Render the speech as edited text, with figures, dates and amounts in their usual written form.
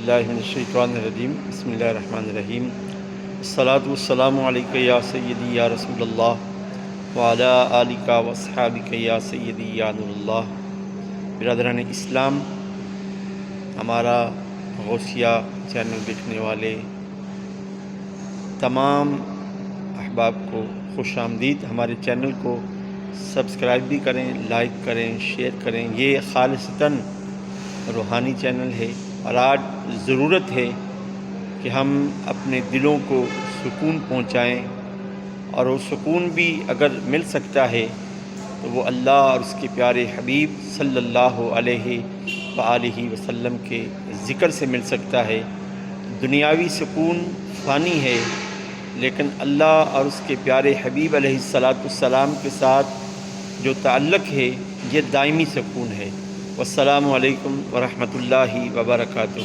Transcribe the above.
باللہ من الشیطان الرجیم بسم اللہ الرحمن الرحیم الصلاۃ والسلام علیک یا سیدی یا رسول اللہ وعلی آلک و اصحابک یا سیدی یا نور اللہ۔ برادران اسلام، ہمارا غوثیہ چینل دیکھنے والے تمام احباب کو خوش آمدید۔ ہمارے چینل کو سبسکرائب بھی کریں، لائک کریں، شیئر کریں۔ یہ خالصتاً روحانی چینل ہے اور آج ضرورت ہے کہ ہم اپنے دلوں کو سکون پہنچائیں، اور وہ سکون بھی اگر مل سکتا ہے تو وہ اللہ اور اس کے پیارے حبیب صلی اللہ علیہ وآلہ وسلم کے ذکر سے مل سکتا ہے۔ دنیاوی سکون فانی ہے، لیکن اللہ اور اس کے پیارے حبیب علیہ السلام کے ساتھ جو تعلق ہے یہ دائمی سکون ہے۔ والسلام علیکم ورحمۃ اللہ وبرکاتہ۔